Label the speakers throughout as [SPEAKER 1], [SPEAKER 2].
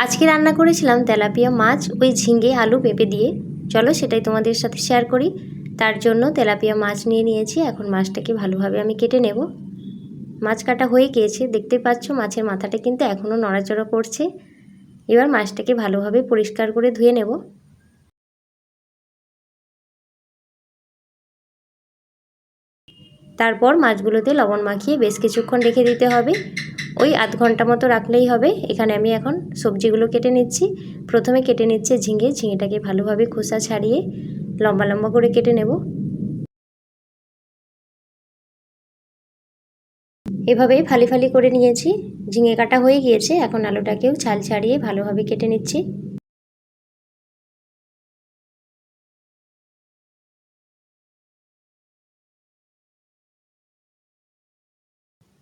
[SPEAKER 1] আজকে রান্না করেছিলাম তেলাপিয়া মাছ ওই ঝিঙে আলু পেঁপে দিয়ে। চলো সেটাই তোমাদের সাথে শেয়ার করি। তার জন্য তেলাপিয়া মাছ নিয়ে নিয়েছি। এখন মাছটাকে ভালোভাবে আমি কেটে নেব। মাছ কাটা হয়ে গিয়েছে, দেখতে পাচ্ছ মাছের মাথাটা কিন্তু এখনও নড়াচড়া করছে। এবার মাছটাকে ভালোভাবে পরিষ্কার করে ধুয়ে নেব। তারপর মাছগুলোতে লবণ মাখিয়ে বেশ কিছুক্ষণ রেখে দিতে হবে। ওই আধ ঘন্টা মতো রাখলেই হবে। এখানে আমি এখন সবজিগুলো কেটে নিচ্ছি। প্রথমে কেটে নিচ্ছে ঝিঙেটাকে ভালোভাবে খোসা ছাড়িয়ে লম্বা লম্বা করে কেটে নেব। এভাবেই ফালি ফালি করে নিয়েছি। ঝিঙে কাটা হয়ে গিয়েছে। এখন আলুটাকেও ছাল ছাড়িয়ে ভালোভাবে কেটে নিচ্ছি।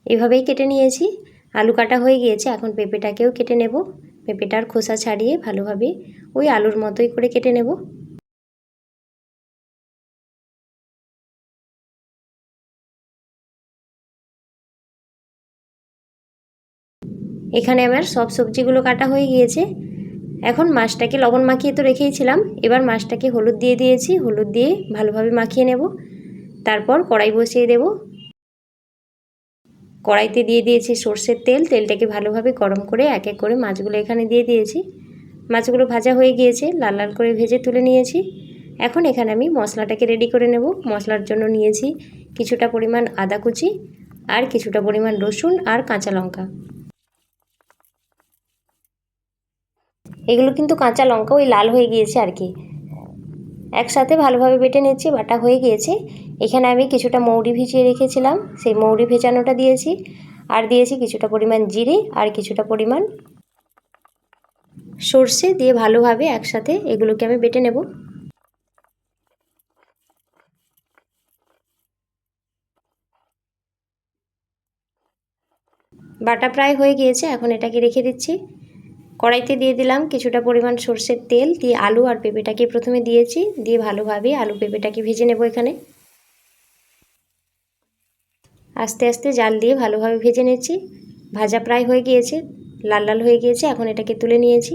[SPEAKER 1] এভাবেই কেটে নিয়েছি। আলু কাটা হয়ে গিয়েছে। এখন পেঁপেটাকেও কেটে নেব। পেঁপেটার খোসা ছাড়িয়ে ভালোভাবে ওই আলুর মতোই করে কেটে নেব। এখানে আমার সব সবজিগুলো কাটা হয়ে গিয়েছে। এখন মাছটাকে লবণ মাখিয়ে তো রেখেইছিলাম। এবার মাছটাকে হলুদ দিয়ে দিয়েছি। হলুদ দিয়ে ভালোভাবে মাখিয়ে নেব। তারপর কড়াই বসিয়ে দেব। কড়াইতে দিয়ে দিয়েছি সর্ষের তেল। তেলটাকে ভালোভাবে গরম করে এক এক করে মাছগুলো এখানে দিয়ে দিয়েছি। মাছগুলো ভাজা হয়ে গিয়েছে, লাল লাল করে ভেজে তুলে নিয়েছি। এখন এখানে আমি মশলাটাকে রেডি করে নেব। মশলার জন্য নিয়েছি কিছুটা পরিমাণ আদা কুচি আর কিছুটা পরিমাণ রসুন আর কাঁচা লঙ্কা। এগুলো কিন্তু কাঁচা লঙ্কা ওই লাল হয়ে গিয়েছে আর কি। একসাথে ভালোভাবে বেটে নিচ্ছি। বাটা হয়ে গিয়েছে। এখানে আমি কিছুটা মৌরি ভিজিয়ে রেখেছিলাম, সেই মৌরি ভেজানোটা দিয়েছি। আর দিয়েছি কিছুটা পরিমাণ জিরে আর কিছুটা পরিমাণ সর্ষে দিয়ে ভালোভাবে একসাথে এগুলোকে আমি বেটে নেব। বাটা প্রায় হয়ে গিয়েছে। এখন এটাকে রেখে দিচ্ছি। কড়াইতে দিয়ে দিলাম কিছুটা পরিমাণ সর্ষের তেল। দিয়ে আলু আর পেঁপেটাকে প্রথমে দিয়েছি। দিয়ে ভালোভাবে আলু পেঁপেটাকে ভেজে নেব। এখানে আস্তে আস্তে জাল দিয়ে ভালোভাবে ভেজে নিচ্ছি। ভাজা প্রায় হয়ে গিয়েছে, লাল লাল হয়ে গিয়েছে। এখন এটাকে তুলে নিয়েছি।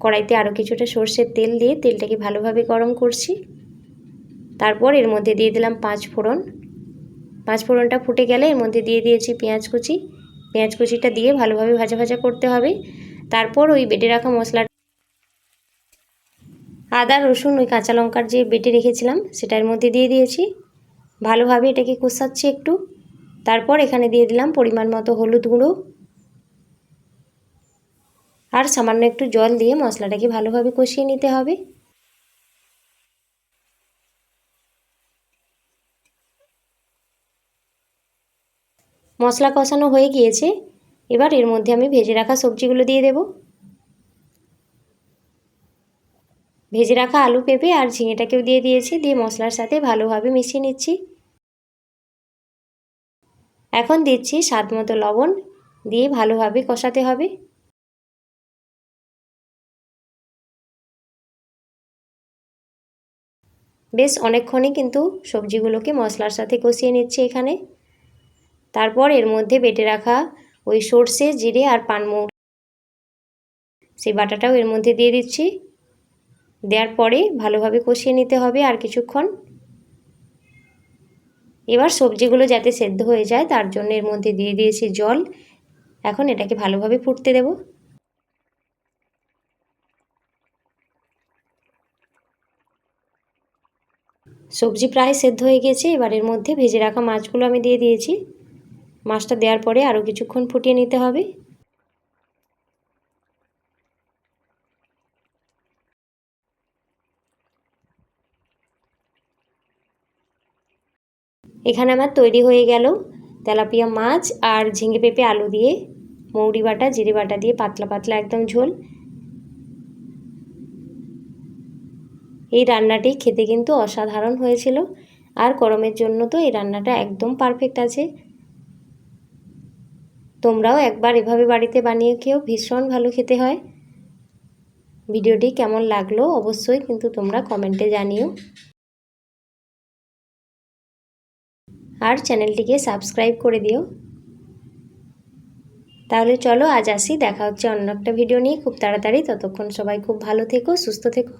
[SPEAKER 1] কড়াইতে আরও কিছুটা সর্ষের তেল দিয়ে তেলটাকে ভালোভাবে গরম করছি। তারপর এর মধ্যে দিয়ে দিলাম 5 ফোড়ন। 5 ফোড়নটা ফুটে গেলে এর মধ্যে দিয়ে দিয়েছি পেঁয়াজ কুচি। পেঁয়াজ কুচিটা দিয়ে ভালোভাবে ভাজা ভাজা করতে হবে। তারপর ওই বেটে রাখা মশলা, আদা রসুন ওই কাঁচা লঙ্কার যে বেটে রেখেছিলাম সেটার মধ্যে দিয়ে দিয়েছি। ভালোভাবে এটাকে কষাচ্ছি একটু। তারপর এখানে দিয়ে দিলাম পরিমাণ মতো হলুদ গুঁড়ো আর সামান্য একটু জল দিয়ে মশলাটাকে ভালোভাবে কষিয়ে নিতে হবে। মশলা কষানো হয়ে গিয়েছে। এবার এর মধ্যে আমি ভেজে রাখা সবজিগুলো দিয়ে দেব। ভেজে রাখা আলু পেঁপে আর ঝিঙেটাকেও দিয়ে দিয়েছি। দিয়ে মশলার সাথে ভালোভাবে মিশিয়ে নিচ্ছি। এখন দিচ্ছি স্বাদ মতো লবণ। দিয়ে ভালোভাবে কষাতে হবে। বেশ অনেকক্ষণই কিন্তু সবজিগুলোকে মশলার সাথে কষিয়ে নিচ্ছি এখানে। তারপর এর মধ্যে বেটে রাখা ওই সর্ষে জিরে আর পানমৌরি সেই বাটাটাও এর মধ্যে দিয়ে দিচ্ছি। দেওয়ার পরে ভালোভাবে কষিয়ে নিতে হবে আর কিছুক্ষণ। এবার সবজিগুলো যাতে সেদ্ধ হয়ে যায় তার জন্য এর মধ্যে দিয়ে দিয়েছি জল। এখন এটাকে ভালোভাবে ফুটতে দেব। সবজি প্রায় সেদ্ধ হয়ে গেছে। এবার এর মধ্যে ভেজে রাখা মাছগুলো আমি দিয়ে দিয়েছি। মাছটা দেওয়ার পরে আরও কিছুক্ষণ ফুটিয়ে নিতে হবে। এখানে আমার তৈরি হয়ে গেল তেলাপিয়া মাছ আর ঝিঙে পেঁপে আলু দিয়ে মৌরি বাটা জিরে বাটা দিয়ে পাতলা পাতলা একদম ঝোল। এই রান্নাটি খেতে কিন্তু অসাধারণ হয়েছিল। আর গরমের জন্য তো এই রান্নাটা একদম পারফেক্ট আছে। তোমরাও একবার এভাবে বাড়িতে বানিয়ে খেও, ভীষণ ভালো খেতে হয়। ভিডিওটি কেমন লাগলো অবশ্যই কিন্তু তোমরা কমেন্টে জানিও। আর চ্যানেলটিকে সাবস্ক্রাইব করে দিও। তাহলে চলো আজ আসি, দেখা হচ্ছে অন্য একটা ভিডিও নিয়ে খুব তাড়াতাড়ি। ততক্ষণ সবাই খুব ভালো থেকো, সুস্থ থেকো।